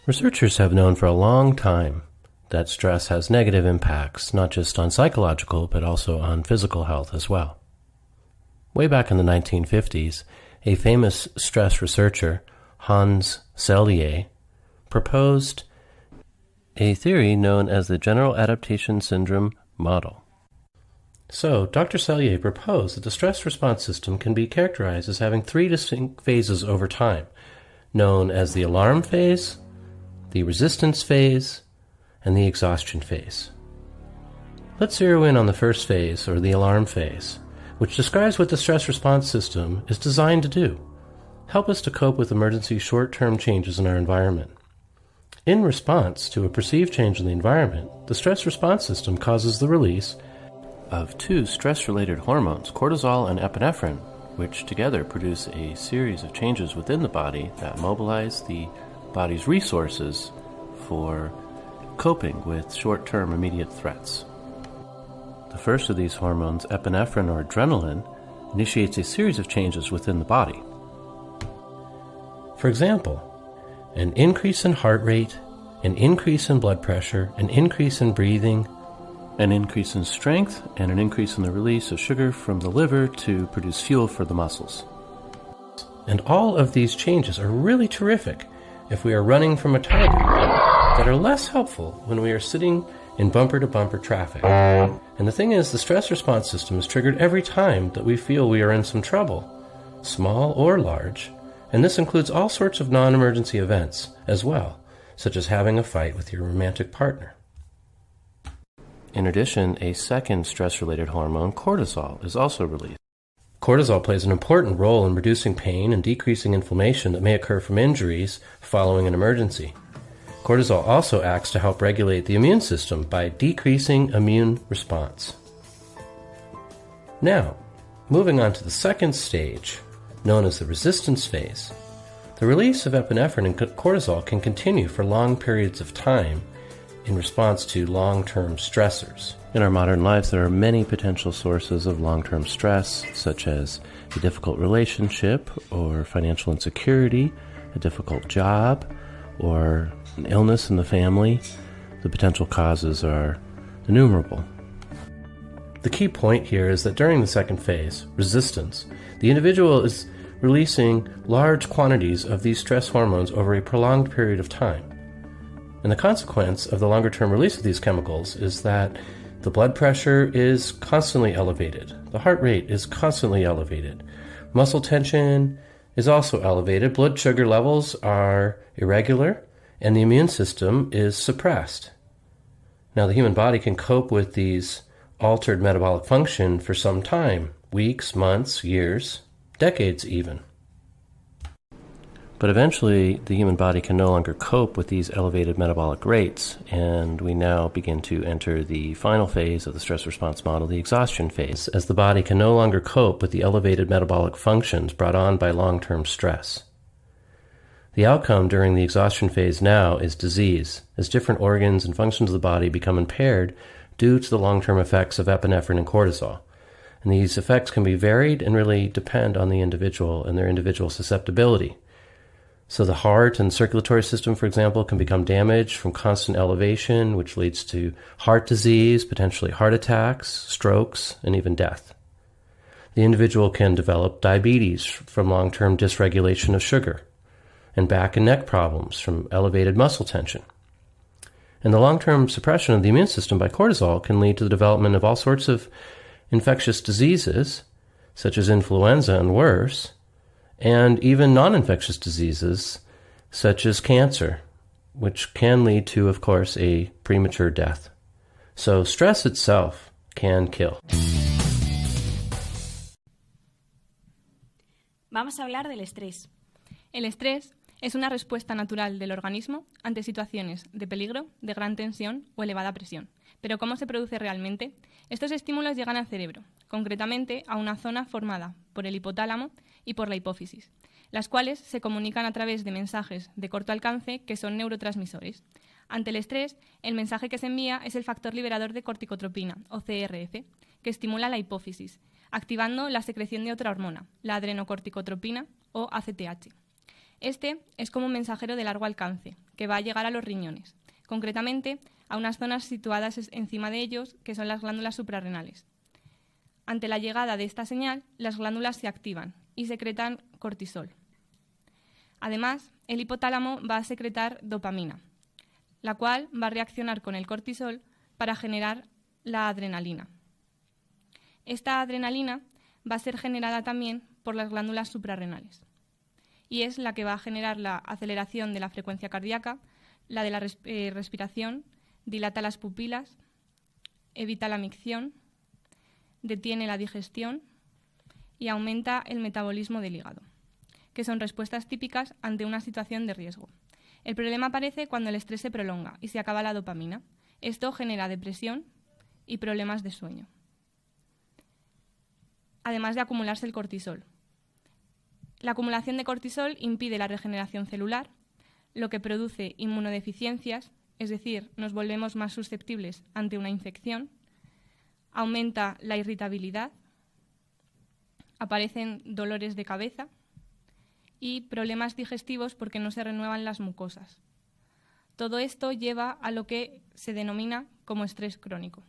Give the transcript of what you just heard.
Researchers have known for a long time that stress has negative impacts, not just on psychological, but also on physical health as well. Way back in the 1950s, a famous stress researcher, Hans Selye, proposed a theory known as the General Adaptation Syndrome model. So, Dr. Selye proposed that the stress response system can be characterized as having three distinct phases over time, known as the alarm phase, the resistance phase, and the exhaustion phase. Let's zero in on the first phase, or the alarm phase, which describes what the stress response system is designed to do: help us to cope with emergency short-term changes in our environment. In response to a perceived change in the environment, the stress response system causes the release of two stress-related hormones, cortisol and epinephrine, which together produce a series of changes within the body that mobilize the body's resources for coping with short-term immediate threats. The first of these hormones, epinephrine or adrenaline, initiates a series of changes within the body. For example, an increase in heart rate, an increase in blood pressure, an increase in breathing, an increase in strength, and an increase in the release of sugar from the liver to produce fuel for the muscles. And all of these changes are really terrific if we are running from a target, that are less helpful when we are sitting in bumper-to-bumper traffic. And the thing is, the stress response system is triggered every time that we feel we are in some trouble, small or large, and this includes all sorts of non-emergency events as well, such as having a fight with your romantic partner. In addition, a second stress-related hormone, cortisol, is also released. Cortisol plays an important role in reducing pain and decreasing inflammation that may occur from injuries following an emergency. Cortisol also acts to help regulate the immune system by decreasing immune response. Now, moving on to the second stage, known as the resistance phase, the release of epinephrine and cortisol can continue for long periods of time in response to long-term stressors. In our modern lives, there are many potential sources of long-term stress, such as a difficult relationship or financial insecurity, a difficult job, or an illness in the family. The potential causes are innumerable. The key point here is that during the second phase, resistance, the individual is releasing large quantities of these stress hormones over a prolonged period of time. And the consequence of the longer-term release of these chemicals is that the blood pressure is constantly elevated, the heart rate is constantly elevated, muscle tension is also elevated, blood sugar levels are irregular, and the immune system is suppressed. Now, the human body can cope with these altered metabolic function for some time, weeks, months, years, decades even. But eventually, the human body can no longer cope with these elevated metabolic rates, and we now begin to enter the final phase of the stress response model, the exhaustion phase, as the body can no longer cope with the elevated metabolic functions brought on by long-term stress. The outcome during the exhaustion phase now is disease, as different organs and functions of the body become impaired due to the long-term effects of epinephrine and cortisol. And these effects can be varied and really depend on the individual and their individual susceptibility. So the heart and circulatory system, for example, can become damaged from constant elevation, which leads to heart disease, potentially heart attacks, strokes, and even death. The individual can develop diabetes from long-term dysregulation of sugar, and back and neck problems from elevated muscle tension. And the long-term suppression of the immune system by cortisol can lead to the development of all sorts of infectious diseases, such as influenza and worse, and even non-infectious diseases such as cancer, which can lead to, of course, a premature death. So stress itself can kill. Vamos a hablar del estrés. El estrés es una respuesta natural del organismo ante situaciones de peligro, de gran tensión o elevada presión. Pero ¿cómo se produce realmente? Estos estímulos llegan al cerebro, concretamente a una zona formada por el hipotálamo y por la hipófisis, las cuales se comunican a través de mensajes de corto alcance que son neurotransmisores. Ante el estrés, el mensaje que se envía es el factor liberador de corticotropina, o CRF, que estimula la hipófisis, activando la secreción de otra hormona, la adrenocorticotropina, o ACTH. Este es como un mensajero de largo alcance, que va a llegar a los riñones, concretamente a unas zonas situadas encima de ellos, que son las glándulas suprarrenales. Ante la llegada de esta señal, las glándulas se activan y secretan cortisol. Además, el hipotálamo va a secretar dopamina, la cual va a reaccionar con el cortisol para generar la adrenalina. Esta adrenalina va a ser generada también por las glándulas suprarrenales y es la que va a generar la aceleración de la frecuencia cardíaca, la de la respiración, dilata las pupilas, evita la micción, detiene la digestión y aumenta el metabolismo del hígado, que son respuestas típicas ante una situación de riesgo. El problema aparece cuando el estrés se prolonga y se acaba la dopamina. Esto genera depresión y problemas de sueño, además de acumularse el cortisol. La acumulación de cortisol impide la regeneración celular, lo que produce inmunodeficiencias, es decir, nos volvemos más susceptibles ante una infección, aumenta la irritabilidad, aparecen dolores de cabeza y problemas digestivos porque no se renuevan las mucosas. Todo esto lleva a lo que se denomina como estrés crónico.